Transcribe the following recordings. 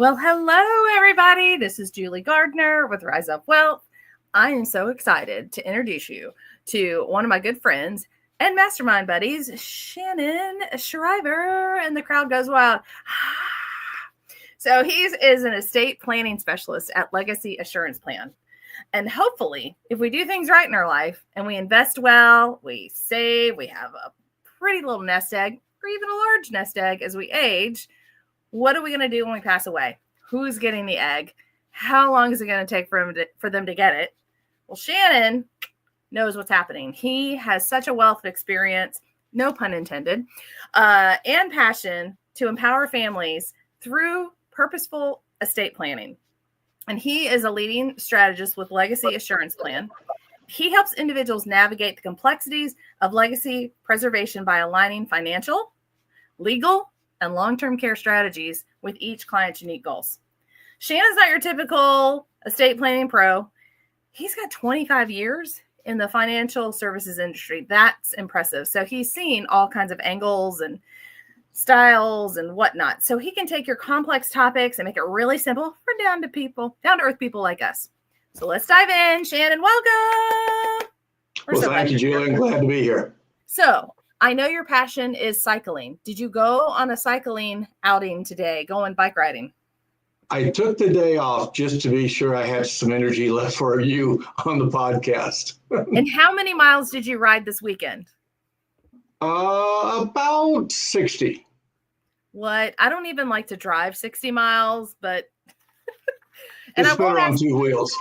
Well, hello, everybody. This is Julie Gardner with Rise Up Wealth. I am so excited to introduce you to one of my good friends and mastermind buddies, Shannon Shriver, and the crowd goes wild. So he is an estate planning specialist at Legacy Assurance Plan. And hopefully, if we do things right in our life and we invest well, we save, we have a pretty little nest egg or even a large nest egg as we age, what are we going to do when we pass away? Who's getting the egg? How long is it going to take for them to get it? Well, Shannon knows what's happening. He has such a wealth of experience, no pun intended, and passion to empower families through purposeful estate planning. And he is a leading strategist with Legacy Assurance Plan. He helps individuals navigate the complexities of legacy preservation by aligning financial, legal, and long-term care strategies with each client's unique goals. Shannon's not your typical estate planning pro. He's got 25 years in the financial services industry. That's impressive. So he's seen all kinds of angles and styles and whatnot. So he can take your complex topics and make it really simple for down to earth people like us. So let's dive in. Shannon, welcome. Thank you, Julie. I'm glad to be here. So I know your passion is cycling. Did you go on a cycling outing today, going bike riding? I took the day off just to be sure I had some energy left for you on the podcast. And how many miles did you ride this weekend? About 60. What? I don't even like to drive 60 miles, but and it's better on two wheels.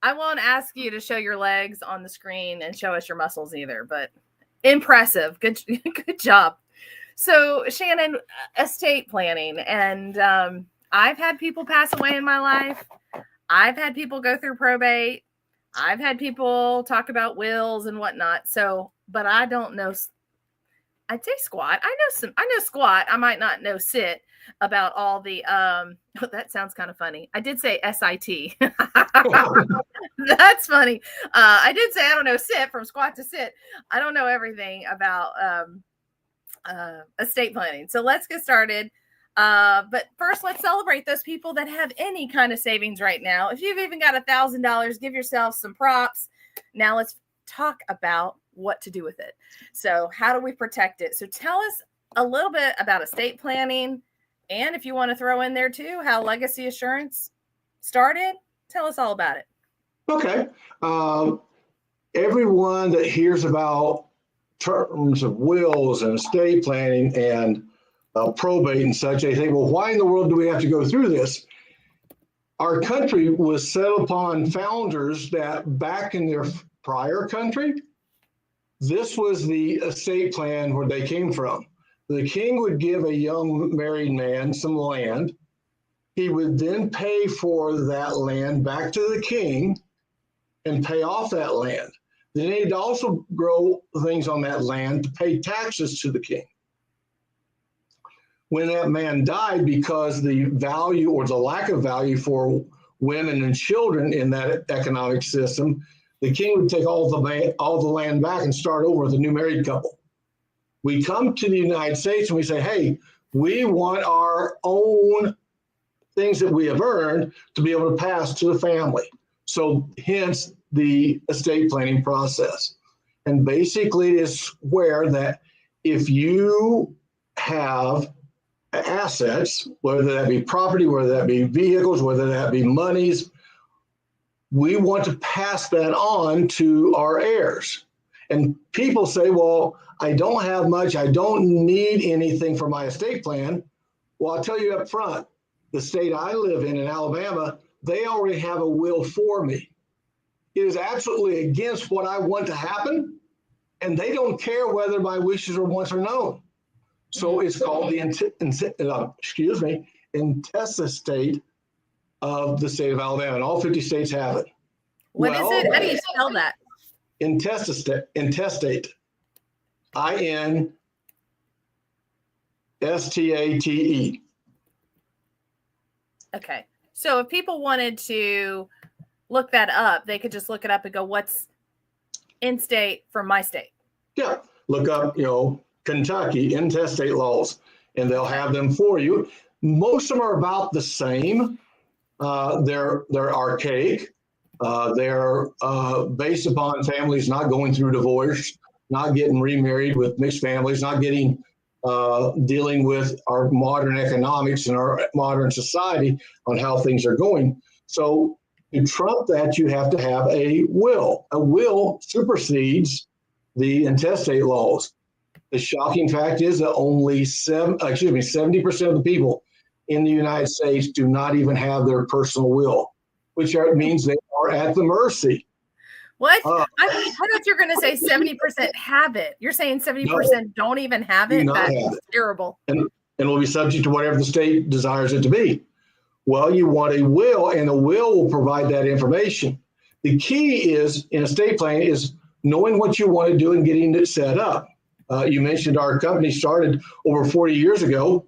I won't ask you to show your legs on the screen and show us your muscles either, but impressive. Good job. So Shannon, estate planning. And I've had people pass away in my life. I've had people go through probate. I've had people talk about wills and whatnot. So, but I don't know. I'd say squat. I know squat. I might not know sit about all the, that sounds kind of funny. I did say SIT. That's funny. I did say, I don't know, sit from squat to sit. I don't know everything about estate planning. So let's get started. But first, let's celebrate those people that have any kind of savings right now. If you've even got $1,000, give yourself some props. Now let's talk about what to do with it. So how do we protect it? So tell us a little bit about estate planning. And if you want to throw in there too, how Legacy Assurance started, tell us all about it. Okay. Everyone that hears about terms of wills and estate planning and probate and such, they think, well, why in the world do we have to go through this? Our country was set upon founders that back in their prior country, this was the estate plan where they came from. The king would give a young married man some land. He would then pay for that land back to the king and pay off that land. Then he'd also grow things on that land to pay taxes to the king. When that man died, because the value or the lack of value for women and children in that economic system, the king would take all the land back and start over with a new married couple. We come to the United States and we say, hey, we want our own things that we have earned to be able to pass to the family. So hence the estate planning process. And basically it is where that if you have assets, whether that be property, whether that be vehicles, whether that be monies, we want to pass that on to our heirs. And people say, well, I don't have much. I don't need anything for my estate plan. Well, I'll tell you up front, the state I live in Alabama, they already have a will for me. It is absolutely against what I want to happen, and they don't care whether my wishes or wants are known. So it's called the intestate of the state of Alabama, and all 50 states have it. What is it? How do you spell that? Intestate. INSTATE. Okay. So if people wanted to look that up, they could just look it up and go, what's in state from my state? Yeah. Look up, Kentucky intestate laws, and they'll have them for you. Most of them are about the same. They're archaic. They're based upon families not going through divorce, not getting remarried with mixed families, not getting dealing with our modern economics and our modern society on how things are going. So to trump that, you have to have a will. A will supersedes the intestate laws. The shocking fact is that only 70% of the people in the United States do not even have their personal will, which means they are at the mercy. What? I thought you were going to say 70% have it. You're saying 70% don't even have it? That's terrible. And will be subject to whatever the state desires it to be. Well, you want a will, and the will provide that information. The key is in estate planning is knowing what you want to do and getting it set up. You mentioned our company started over 40 years ago.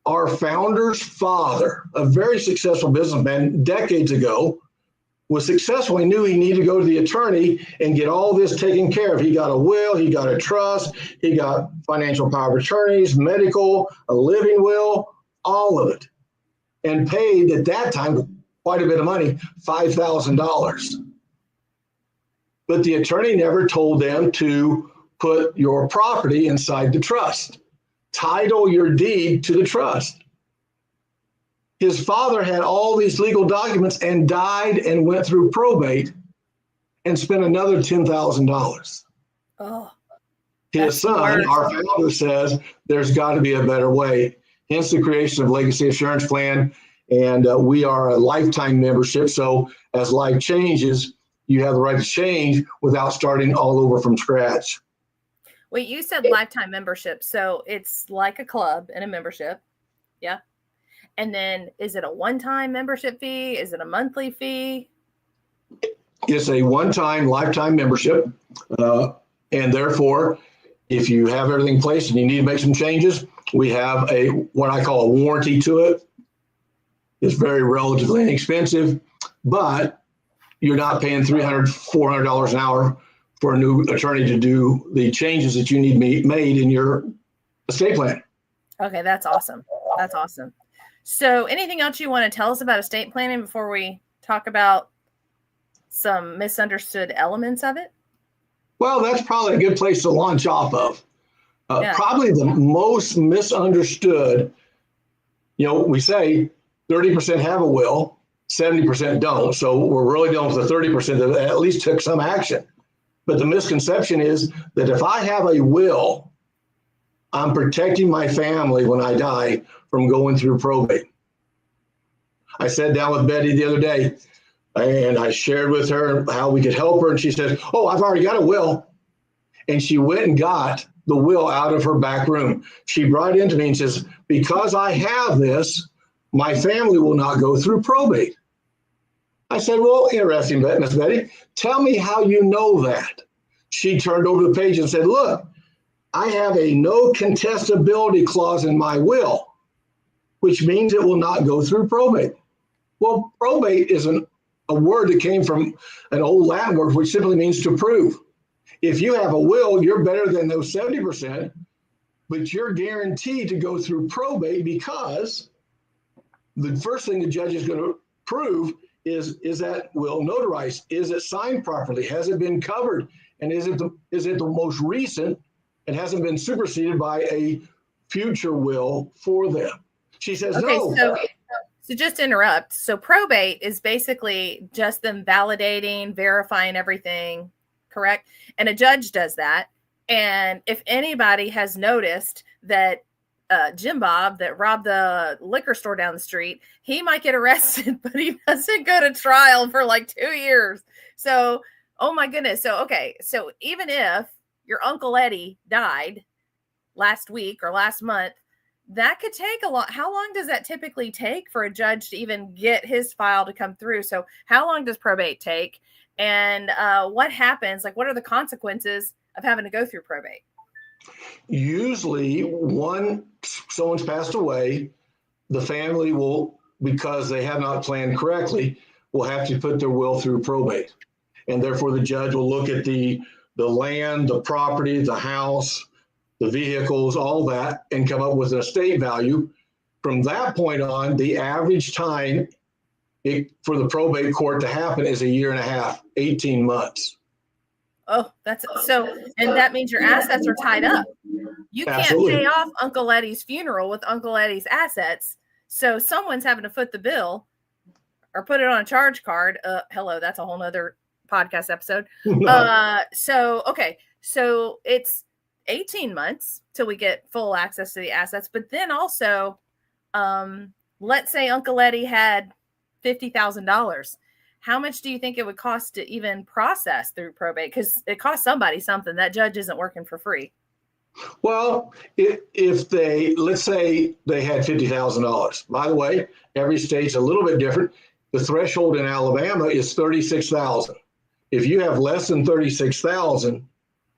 Our founder's father, a very successful businessman decades ago, was successful. He knew he needed to go to the attorney and get all this taken care of. He got a will, he got a trust, he got financial power of attorneys, medical, a living will, all of it. And paid at that time quite a bit of money, $5,000. But the attorney never told them to put your property inside the trust, title your deed to the trust. His father had all these legal documents and died and went through probate and spent another $10,000. Oh, his son, our founder, says there's got to be a better way. Hence the creation of Legacy Assurance Plan. And we are a lifetime membership. So as life changes, you have the right to change without starting all over from scratch. Wait, you said lifetime membership. So it's like a club and a membership. Yeah. And then is it a one-time membership fee? Is it a monthly fee? It's a one-time lifetime membership. And therefore, if you have everything placed and you need to make some changes, we have what I call a warranty to it. It's very relatively inexpensive, but you're not paying $300, $400 an hour for a new attorney to do the changes that you need made in your estate plan. Okay, that's awesome. That's awesome. So anything else you want to tell us about estate planning before we talk about some misunderstood elements of it? Well, that's probably a good place to launch off of. Probably the most misunderstood, we say 30% have a will, 70% don't. So we're really dealing with the 30% that at least took some action. But the misconception is that if I have a will, I'm protecting my family when I die from going through probate. I sat down with Betty the other day and I shared with her how we could help her. And she says, "Oh, I've already got a will." And she went and got the will out of her back room. She brought it into me and says, "Because I have this, my family will not go through probate." I said, "Well, interesting, Miss Betty. Tell me how you know that." She turned over the page and said, "Look, I have a no contestability clause in my will, which means it will not go through probate." Well, probate is a word that came from an old Latin word, which simply means to prove. If you have a will, you're better than those 70%, but you're guaranteed to go through probate because the first thing the judge is going to prove is that will notarized? Is it signed properly? Has it been covered? And is it the most recent? It hasn't been superseded by a future will for them. She says, no. So just to interrupt. So probate is basically just them validating, verifying everything, correct? And a judge does that. And if anybody has noticed that Jim Bob that robbed the liquor store down the street, he might get arrested, but he doesn't go to trial for like 2 years. So, oh my goodness. So, okay. So even if your Uncle Eddie died last week or last month, that could take a lot. How long does that typically take for a judge to even get his file to come through? So how long does probate take? And what happens? Like, what are the consequences of having to go through probate? Usually someone's passed away, the family will, because they have not planned correctly, will have to put their will through probate. And therefore the judge will look at the land, the property, the house, the vehicles, all that, and come up with an estate value. From that point on, the average time for the probate court to happen is a year and a half, 18 months. Oh, that's so, and that means your assets are tied up. You can't Absolutely. pay off Uncle Eddie's funeral with Uncle Eddie's assets. So someone's having to foot the bill or put it on a charge card. Hello, that's a whole nother podcast episode. So it's 18 months till we get full access to the assets. But then also, let's say Uncle Eddie had $50,000. How much do you think it would cost to even process through probate? Because it costs somebody something. That judge isn't working for free. Well, if they, let's say they had $50,000. By the way, every state's a little bit different. The threshold in Alabama is $36,000. If you have less than $36,000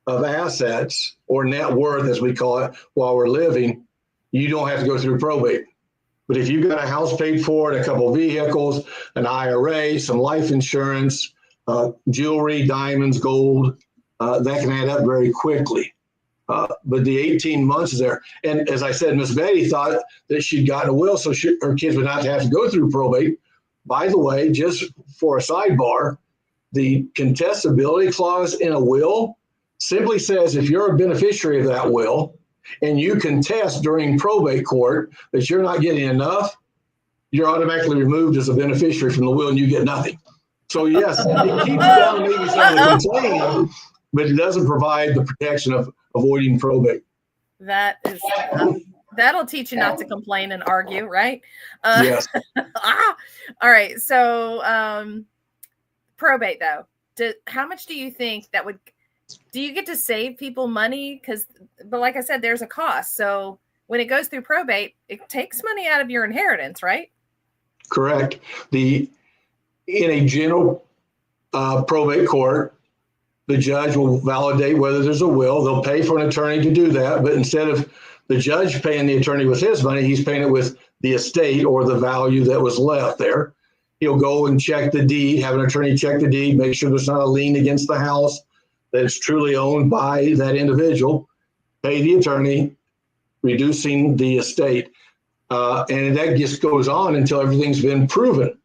of assets, or net worth, as we call it, while we're living, you don't have to go through probate. But if you've got a house paid for, a couple of vehicles, an IRA, some life insurance, jewelry, diamonds, gold, that can add up very quickly. But the 18 months is there. And as I said, Miss Betty thought that she'd gotten a will so her kids would not have to go through probate. By the way, just for a sidebar, the contestability clause in a will simply says if you're a beneficiary of that will and you contest during probate court that you're not getting enough, you're automatically removed as a beneficiary from the will and you get nothing. So yes, it keeps down maybe some of the complaining, but it doesn't provide the protection of avoiding probate. That is, that'll teach you not to complain and argue, right? Yes. All right. So probate, though, how much do you think that would? Do you get to save people money? But like I said, there's a cost. So when it goes through probate, it takes money out of your inheritance, right? Correct. In a general probate court, the judge will validate whether there's a will. They'll pay for an attorney to do that. But instead of the judge paying the attorney with his money, he's paying it with the estate or the value that was left there. He'll go and check the deed, have an attorney check the deed, make sure there's not a lien against the house, that it's truly owned by that individual, pay the attorney, reducing the estate. And that just goes on until everything's been proven.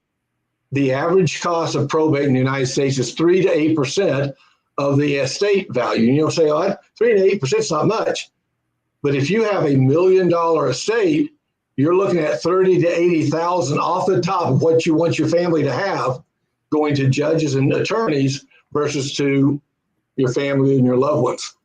The average cost of probate in the United States is 3 to 8% of the estate value. And you'll say, oh, 3 to 8% is not much. But if you have $1 million estate, you're looking at 30 to 80,000 off the top of what you want your family to have going to judges and attorneys versus to your family and your loved ones.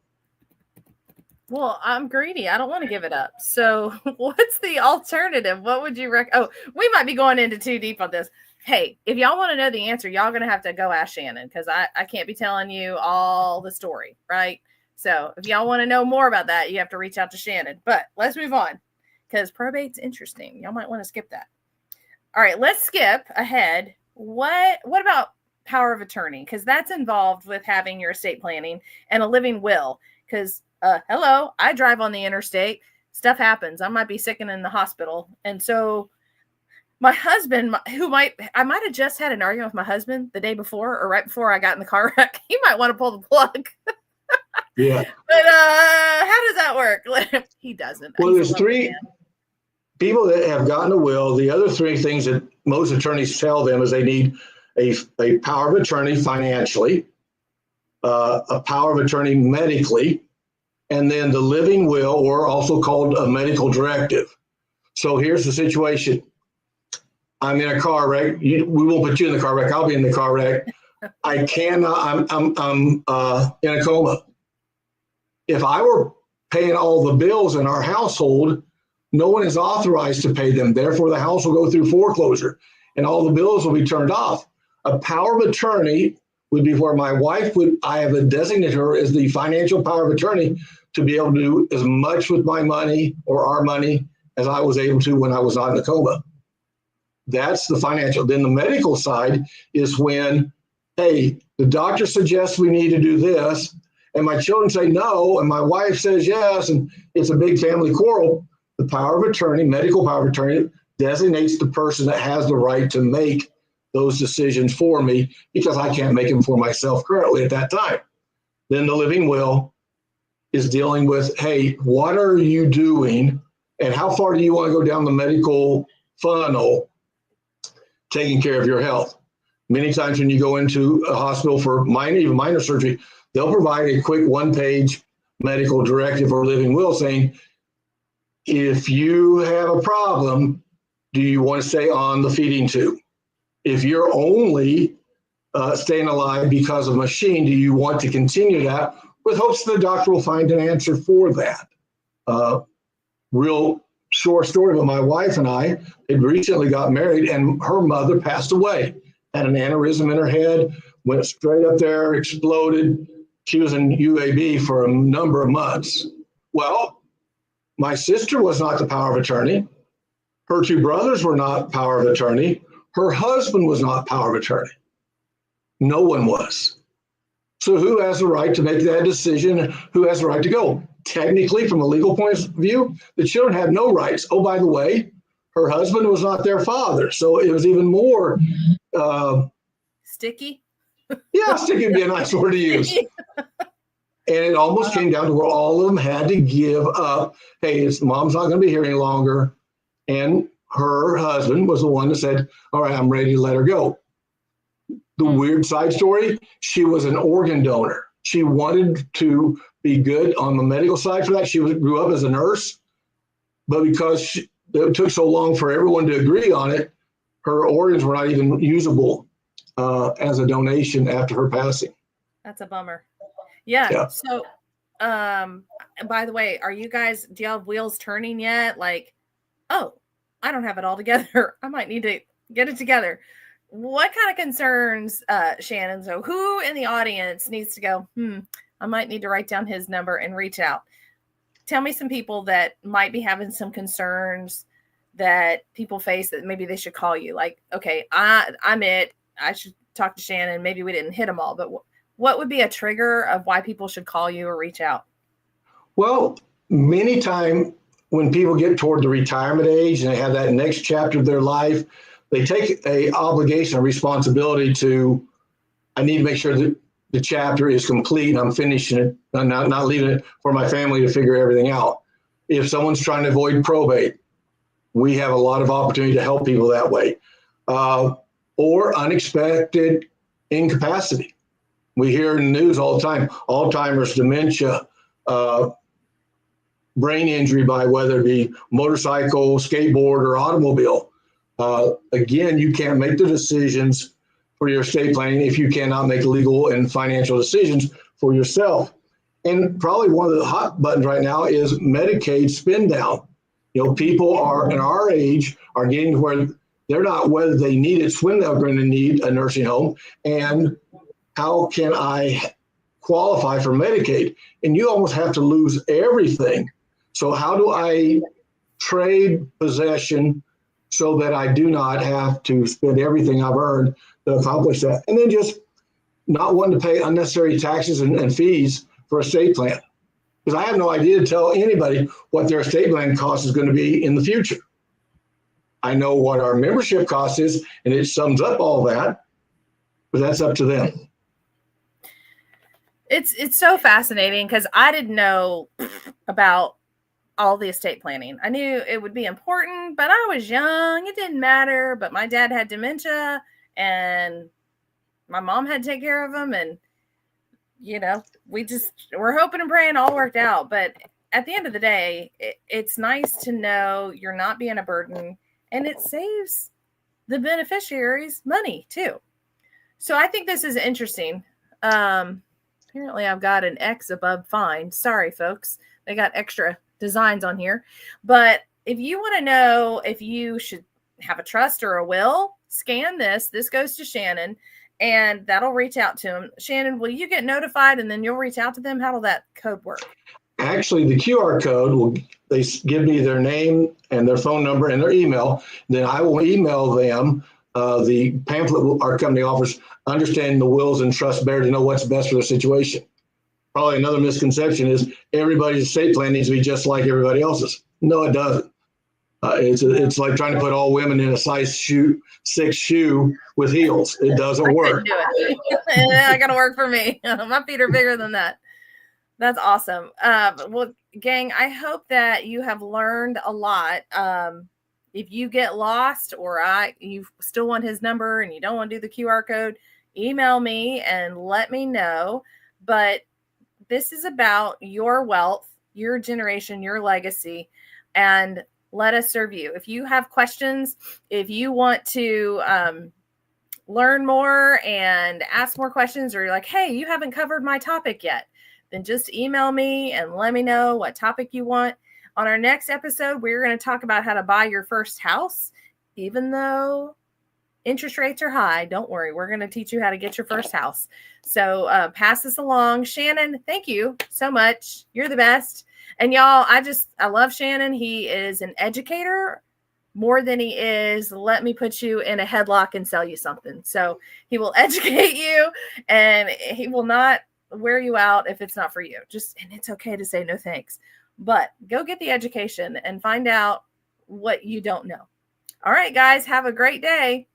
Well, I'm greedy. I don't want to give it up. So what's the alternative? What would you recommend? Oh, we might be going into too deep on this. Hey, if y'all want to know the answer, y'all going to have to go ask Shannon because I can't be telling you all the story, right? So if y'all want to know more about that, you have to reach out to Shannon. But let's move on because probate's interesting. Y'all might want to skip that. All right, let's skip ahead. What about power of attorney? Because that's involved with having your estate planning and a living will. Because, hello, I drive on the interstate. Stuff happens. I might be sick and in the hospital. And so my husband, I might have just had an argument with my husband the day before or right before I got in the car wreck. He might want to pull the plug. Yeah. But how does that work? He doesn't. Well, there's 3 people that have gotten a will. The other 3 things that most attorneys tell them is they need a power of attorney financially, a power of attorney medically, and then the living will, or also called a medical directive. So here's the situation. I'm in a car wreck. We won't put you in the car wreck. I'll be in the car wreck. I cannot, I'm in a coma. If I were paying all the bills in our household, no one is authorized to pay them. Therefore, the house will go through foreclosure and all the bills will be turned off. A power of attorney would be where my wife I have designated her as the financial power of attorney to be able to do as much with my money or our money as I was able to when I was not in the coma. That's the financial. Then the medical side is when, hey, the doctor suggests we need to do this, and my children say no, and my wife says yes, and it's a big family quarrel. The power of attorney, medical power of attorney, designates the person that has the right to make those decisions for me because I can't make them for myself currently at that time. Then the living will is dealing with, hey, what are you doing And how far do you want to go down the medical funnel taking care of your health? Many times when you go into a hospital for even minor surgery, they'll provide a quick one-page medical directive or living will saying, if you have a problem, do you want to stay on the feeding tube? If you're only staying alive because of machine, do you want to continue that with hopes the doctor will find an answer for that? Real short story, but my wife and I had recently got married and her mother passed away, had an aneurysm in her head, went straight up there, exploded. She was in UAB for a number of months. Well, my sister was not the power of attorney. Her two brothers were not power of attorney. Her husband was not power of attorney. No one was. So who has the right to make that decision? Who has the right to go? Technically, from a legal point of view, the children had no rights. Oh, by the way, her husband was not their father. So it was even more sticky. Yeah, sticky would be a nice word to use. And it almost came down to where all of them had to give up. Hey, mom's not going to be here any longer. And her husband was the one that said, all right, I'm ready to let her go. The weird side story, she was an organ donor. She wanted to be good on the medical side for that. She grew up as a nurse, but because it took so long for everyone to agree on it, her organs were not even usable as a donation after her passing. That's a bummer. Yeah. So, by the way, do you have wheels turning yet? Like, oh, I don't have it all together. I might need to get it together. What kind of concerns, Shannon? So who in the audience needs to go, I might need to write down his number and reach out. Tell me some people that might be having some concerns that people face that maybe they should call you. Like, okay, I'm it. I should talk to Shannon. Maybe we didn't hit them all, but what would be a trigger of why people should call you or reach out? Well, many times when people get toward the retirement age and they have that next chapter of their life, they take a obligation, a responsibility to, I need to make sure that the chapter is complete and I'm finishing it. I'm not leaving it for my family to figure everything out. If someone's trying to avoid probate, we have a lot of opportunity to help people that way. Or unexpected incapacity. We hear in the news all the time, Alzheimer's, dementia, brain injury by whether it be motorcycle, skateboard, or automobile. Again, you can't make the decisions for your estate planning if you cannot make legal and financial decisions for yourself. And probably one of the hot buttons right now is Medicaid spin down. People are in our age are getting to where they're not whether they need it, it's when they're going to need a nursing home, and how can I qualify for Medicaid? And you almost have to lose everything. So how do I trade possession so that I do not have to spend everything I've earned to accomplish that? And then just not wanting to pay unnecessary taxes and fees for a estate plan. Because I have no idea to tell anybody what their estate plan cost is going to be in the future. I know what our membership cost is, and it sums up all that, but that's up to them. It's so fascinating because I didn't know about all the estate planning. I knew it would be important, but I was young. It didn't matter. But my dad had dementia and my mom had to take care of him. And, we're hoping and praying all worked out. But at the end of the day, it's nice to know you're not being a burden, and it saves the beneficiaries money too. So I think this is interesting. Apparently I've got an X above fine. Sorry, folks. They got extra designs on here. But if you want to know if you should have a trust or a will, scan this. This goes to Shannon, and that'll reach out to him. Shannon, will you get notified and then you'll reach out to them? How will that code work? Actually, the QR code they give me their name and their phone number and their email. Then I will email them the pamphlet our company offers, understanding the wills and trusts better to know what's best for their situation. Probably another misconception is everybody's estate plan needs to be just like everybody else's. No, it doesn't. It's like trying to put all women in a size 6 shoe with heels. It doesn't work. Do it. I got to work for me. My feet are bigger than that. That's awesome. Well, gang, I hope that you have learned a lot. If you get lost or you still want his number and you don't want to do the QR code, email me and let me know. But this is about your wealth, your generation, your legacy, and let us serve you. If you have questions, if you want to learn more and ask more questions, or you're like, hey, you haven't covered my topic yet, then just email me and let me know what topic you want. On our next episode, we're going to talk about how to buy your first house. Even though interest rates are high, don't worry. We're going to teach you how to get your first house. So pass this along. Shannon, thank you so much. You're the best. And y'all, I love Shannon. He is an educator more than he is, let me put you in a headlock and sell you something. So he will educate you and he will not wear you out if it's not for you. And it's okay to say no thanks, but go get the education and find out what you don't know. All right, guys, have a great day.